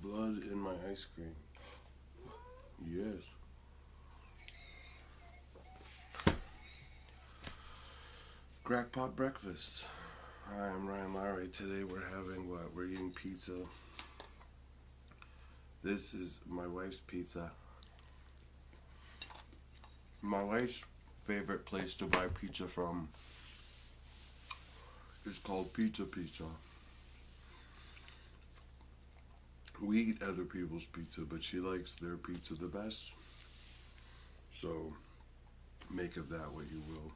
Blood in my ice cream. Yes. Crackpot breakfast. Hi, I'm Ryan Lowrie. Today we're having what? We're eating pizza. This is my wife's pizza. My wife's favorite place to buy pizza from is called Pizza Pizza. We eat other people's pizza, but she likes their pizza the best. So make of that what you will.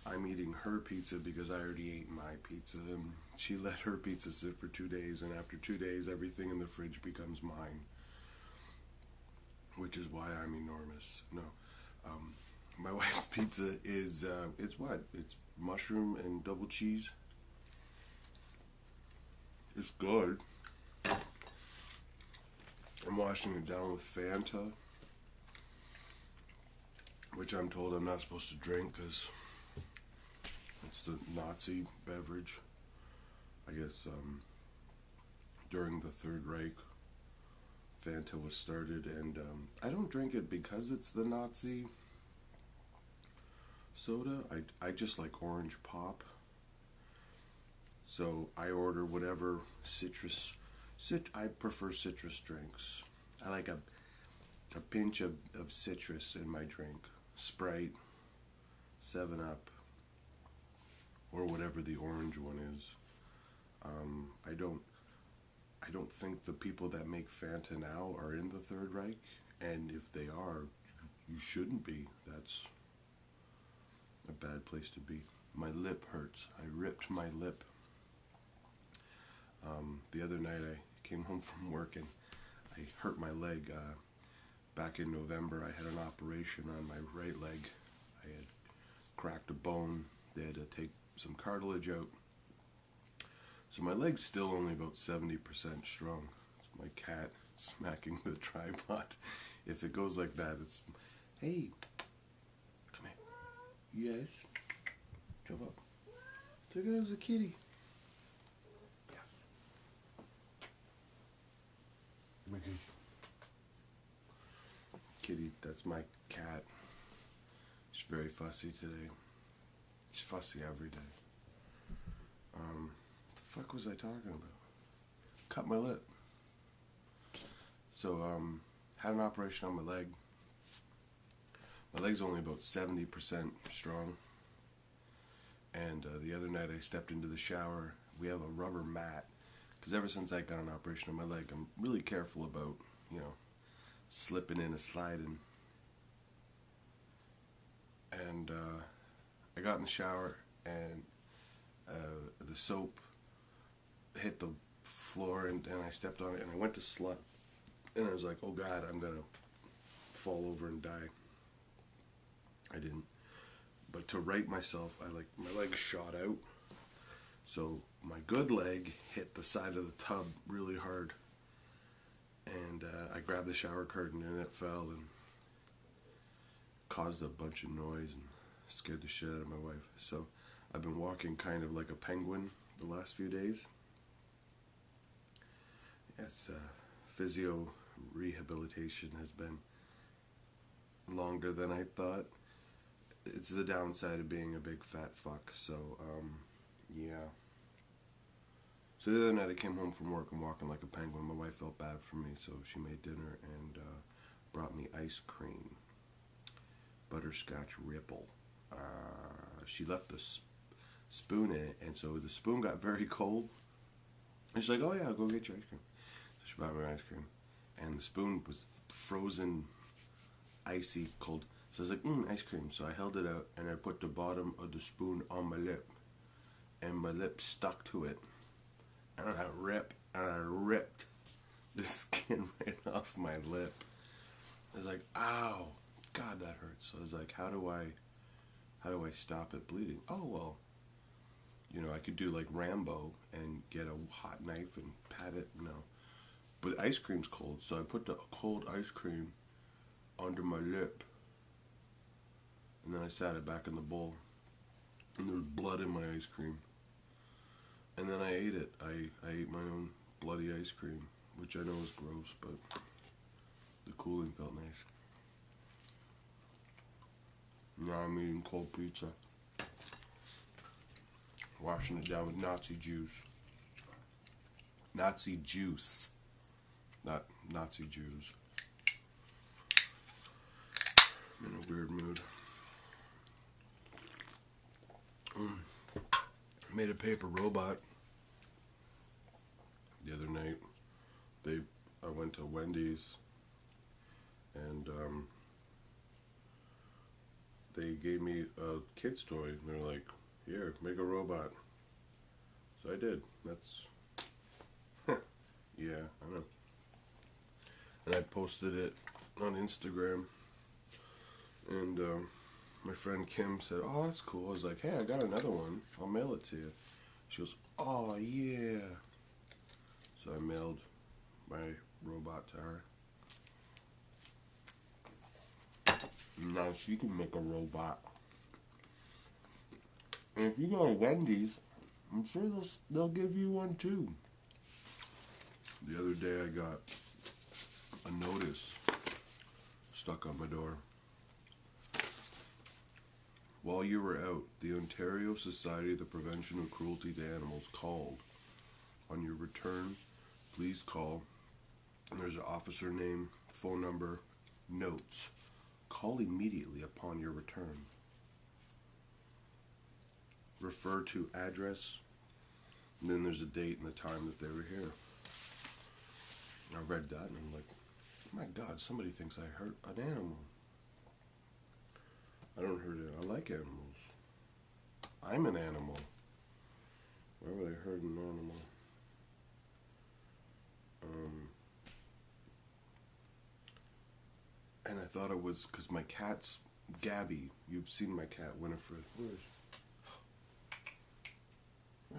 I'm eating her pizza because I already ate my pizza, and she let her pizza sit for 2 days, and after 2 days everything in the fridge becomes mine, which is why I'm enormous. No, my wife's pizza is it's what? It's mushroom and double cheese. It's good. I'm washing it down with Fanta, which I'm told I'm not supposed to drink because it's the Nazi beverage. I guess during the Third Reich, Fanta was started, and I don't drink it because it's the Nazi soda. I just like orange pop. So I order whatever citrus. I prefer citrus drinks. I like a pinch of citrus in my drink. Sprite, 7 Up, or whatever the orange one is. I don't think the people that make Fanta now are in the Third Reich, and if they are, you shouldn't be. That's a bad place to be. My lip hurts. I ripped my lip. The other night I came home from work and I hurt my leg. Back in November I had an operation on my right leg. I had cracked a bone. They had to take some cartilage out. So my leg's still only about 70% strong. It's my cat smacking the tripod. If it goes like that, it's, hey, come here. Yes. Jump up. Look at it, there's a kitty. Because kitty, that's my cat. She's very fussy today. She's fussy every day. What the fuck was I talking about? Cut my lip. So, had an operation on my leg. My leg's only about 70% strong. And the other night I stepped into the shower. We have a rubber mat. Because ever since I got an operation on my leg, I'm really careful about, slipping in and sliding. And I got in the shower and the soap hit the floor and I stepped on it and I went to slide. And I was like, oh God, I'm going to fall over and die. I didn't. But to right myself, my leg shot out. So my good leg hit the side of the tub really hard, and I grabbed the shower curtain and it fell and caused a bunch of noise and scared the shit out of my wife. So I've been walking kind of like a penguin the last few days. Yes, physio rehabilitation has been longer than I thought. It's the downside of being a big fat fuck, so yeah. So the other night I came home from work and walking like a penguin. My wife felt bad for me, so she made dinner and brought me ice cream. Butterscotch Ripple. She left the spoon in it, and so the spoon got very cold. And she's like, oh yeah, I'll go get your ice cream. So she brought me ice cream. And the spoon was frozen, icy cold. So I was like, ice cream. So I held it out, and I put the bottom of the spoon on my lip. And my lip stuck to it. And I ripped the skin right off my lip. I was like, ow, God, that hurts. So I was like, how do I stop it bleeding? Oh, well, I could do like Rambo and get a hot knife and pat it, But ice cream's cold, so I put the cold ice cream under my lip. And then I sat it back in the bowl. And there was blood in my ice cream. And then I ate it. I ate my own bloody ice cream. which I know is gross, but the cooling felt nice. Now I'm eating cold pizza. Washing it down with Nazi juice. Nazi juice. Not Nazi Jews. I'm in a weird mood. Made a paper robot the other night. I went to Wendy's and they gave me a kid's toy. And they're like, here, make a robot. So I did. That's yeah, I know. And I posted it on Instagram. And my friend Kim said, oh, that's cool. I was like, hey, I got another one. I'll mail it to you. She goes, oh, yeah. So I mailed my robot to her. Now she can make a robot. And if you go to Wendy's, I'm sure they'll give you one too. The other day I got a notice stuck on my door. While you were out, the Ontario Society of the Prevention of Cruelty to Animals called. On your return, please call. And there's an officer name, phone number, notes. Call immediately upon your return. Refer to address. And then there's a date and the time that they were here. I read that and I'm like, oh my God, somebody thinks I hurt an animal. I don't hurt it. I like animals. I'm an animal. Why would I hurt an animal? And I thought it was because my cat's Gabby. You've seen my cat, Winifred. Where is she?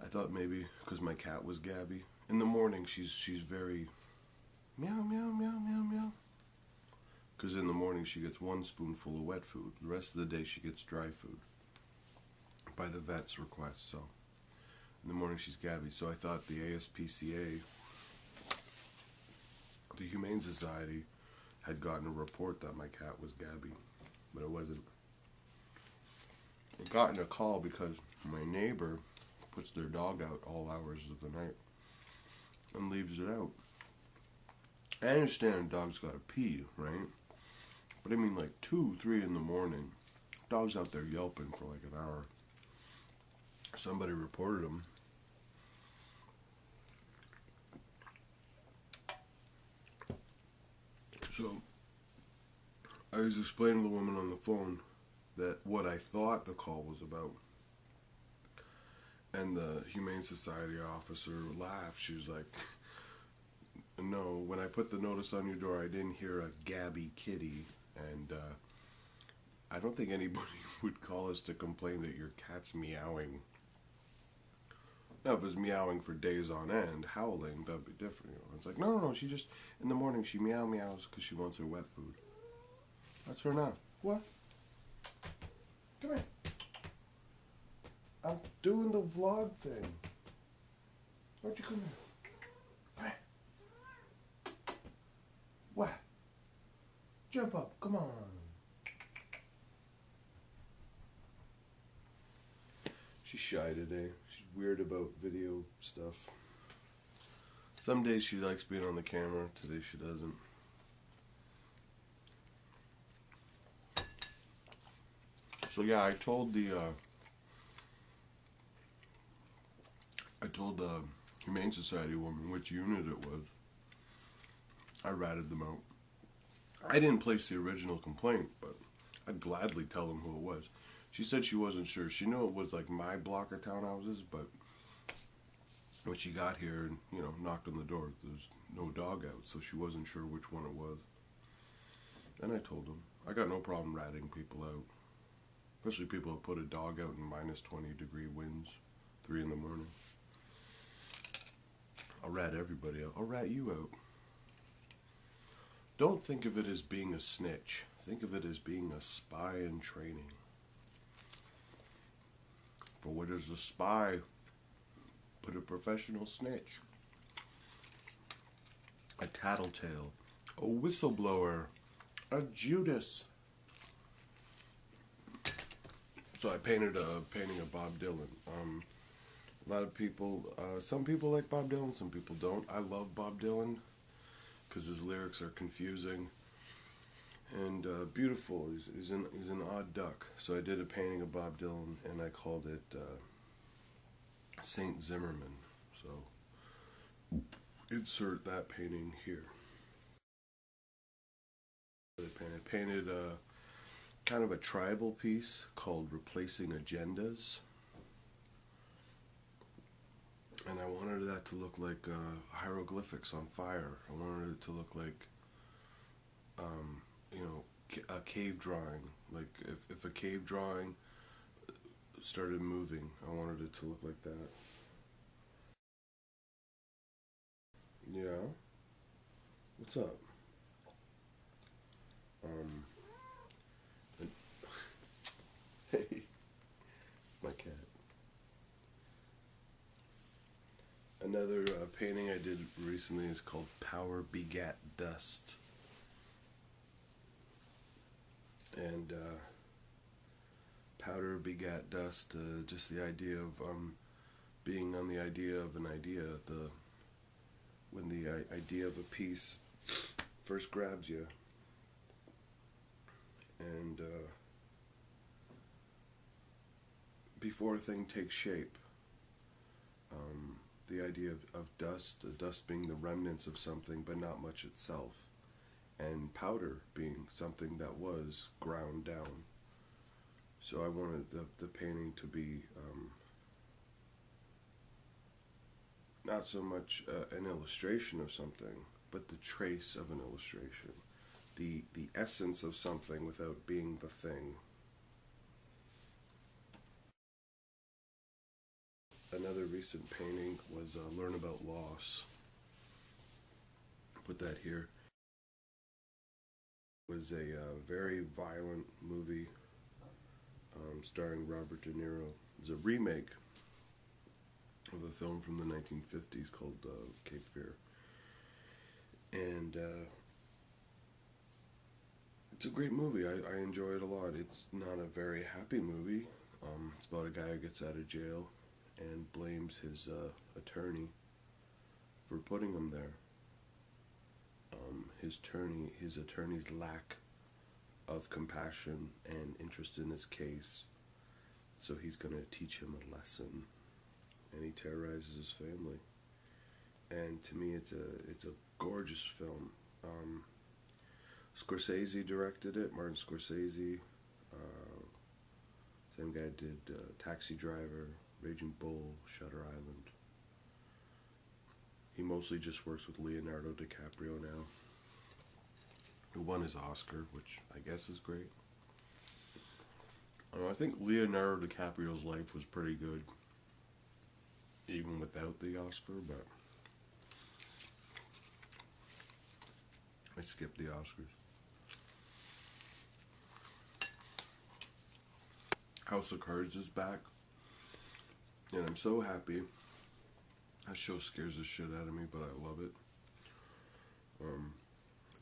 I thought maybe because my cat was Gabby. In the morning, she's very meow, meow, meow, meow, meow. Because in the morning, she gets one spoonful of wet food. The rest of the day, she gets dry food. By the vet's request, so. In the morning, she's Gabby. So I thought the ASPCA, the Humane Society, had gotten a report that my cat was Gabby. But it wasn't. I got a call because my neighbor puts their dog out all hours of the night and leaves it out. I understand a dog's got to pee, right? But I mean like 2, 3 in the morning, dog's out there yelping for like an hour. Somebody reported him. So I was explaining to the woman on the phone that what I thought the call was about. And the Humane Society officer laughed. She was like, no, when I put the notice on your door, I didn't hear a Gabby kitty. And I don't think anybody would call us to complain that your cat's meowing. Now, if it was meowing for days on end, howling, that'd be different. You know? It's like, no, she just, in the morning, she meows because she wants her wet food. That's her now. What? Come here. I'm doing the vlog thing. Why don't you come here? Come here. What? Jump up. Come on. She's shy today. She's weird about video stuff. Some days she likes being on the camera. Today she doesn't. So yeah, I told the Humane Society woman which unit it was. I ratted them out. I didn't place the original complaint, but I'd gladly tell them who it was. She said she wasn't sure. She knew it was like my block of townhouses, but when she got here and, knocked on the door, there's no dog out, so she wasn't sure which one it was. And I told them, I got no problem ratting people out. Especially people who put a dog out in minus 20-degree winds, 3 in the morning. I'll rat everybody out. I'll rat you out. Don't think of it as being a snitch. Think of it as being a spy in training. For what is a spy? but a professional snitch. A tattletale. A whistleblower. A Judas. So I painted a painting of Bob Dylan. A lot of people, some people like Bob Dylan, some people don't. I love Bob Dylan because his lyrics are confusing and beautiful. He's an odd duck. So I did a painting of Bob Dylan and I called it Saint Zimmerman. So insert that painting here. I painted kind of a tribal piece called Replacing Agendas. And I wanted that to look like hieroglyphics on fire. I wanted it to look like, a cave drawing. Like if a cave drawing started moving, I wanted it to look like that. Yeah? What's up? Um, hey, my cat. Another painting I did recently is called Power Begat Dust. And powder begat dust, just the idea of being on the idea of an idea. When the idea of a piece first grabs you, and before a thing takes shape, the idea of dust, dust being the remnants of something but not much itself, and powder being something that was ground down. So I wanted the painting to be not so much an illustration of something, but the trace of an illustration, the essence of something without being the thing. Another recent painting was Learn About Loss. Put that here. It was a very violent movie starring Robert De Niro. It was a remake of a film from the 1950s called Cape Fear. And it's a great movie. I enjoy it a lot. It's not a very happy movie. It's about a guy who gets out of jail and blames his attorney for putting him there. His attorney's lack of compassion and interest in his case. So he's going to teach him a lesson, and he terrorizes his family. And to me, it's a gorgeous film. Scorsese directed it. Martin Scorsese. Same guy did Taxi Driver, Raging Bull, Shutter Island. He mostly just works with Leonardo DiCaprio now, who won his Oscar, which I guess is great. I think Leonardo DiCaprio's life was pretty good, even without the Oscar, but I skipped the Oscars. House of Cards is back, and I'm so happy. That show scares the shit out of me, but I love it.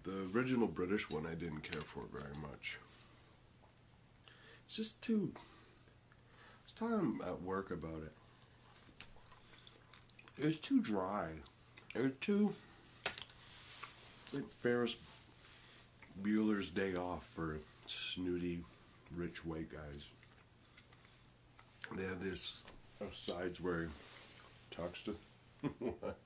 The original British one I didn't care for very much. It's just too... I was talking at work about it. It was too dry. It was too... like Ferris Bueller's Day Off for snooty, rich white guys. They have this sides where he talks to... What?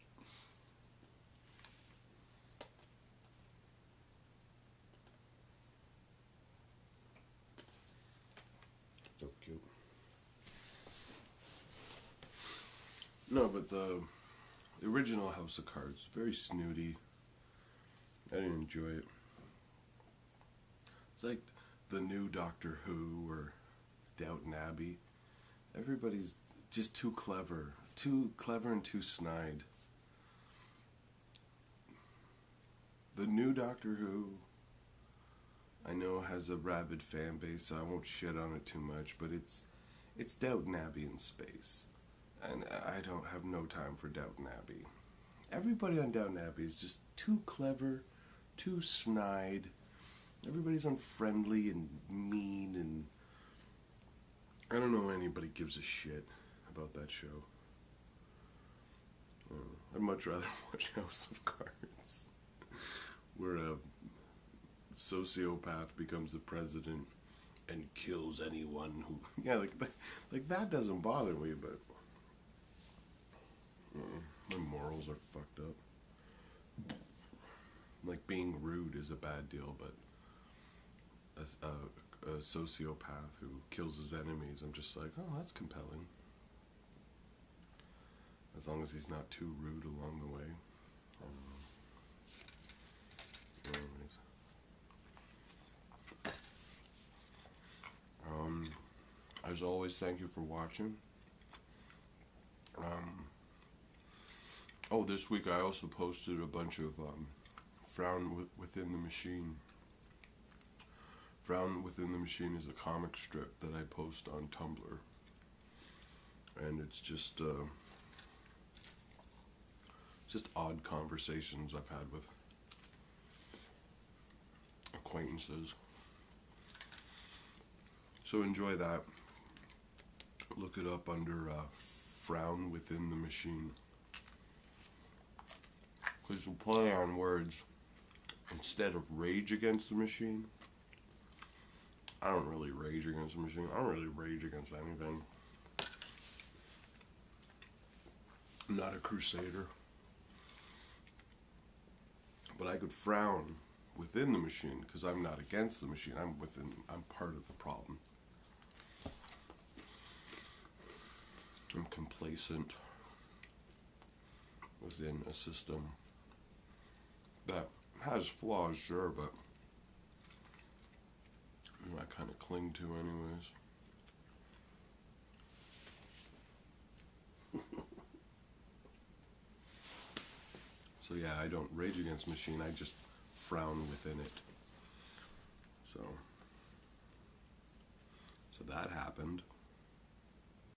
So cute. No, but the original House of Cards, very snooty. I didn't enjoy it. It's like the new Doctor Who or Downton Abbey. Everybody's just too clever and too snide. The new Doctor Who, I know, has a rabid fan base, so I won't shit on it too much, but it's Downton Abbey in space. And I don't have no time for Downton Abbey. Everybody on Downton Abbey is just too clever, too snide. Everybody's unfriendly and mean, and I don't know anybody gives a shit about that show. I'd much rather watch House of Cards, where a sociopath becomes the president and kills anyone who, yeah, like that doesn't bother me, but my morals are fucked up. Like, being rude is a bad deal, but a sociopath who kills his enemies, I'm just like, oh, that's compelling. As long as he's not too rude along the way. Anyways. As always, thank you for watching. This week I also posted a bunch of Frown Within the Machine. Frown Within the Machine is a comic strip that I post on Tumblr. And it's just odd conversations I've had with acquaintances. So enjoy that. Look it up under Frown Within the Machine. Because you play on words. Instead of Rage Against the Machine. I don't really rage against the machine. I don't really rage against anything. I'm not a crusader. But I could frown within the machine because I'm not against the machine. I'm part of the problem. I'm complacent within a system that has flaws, sure, but I kind of cling to anyways. So yeah, I don't rage against machine, I just frown within it. So that happened.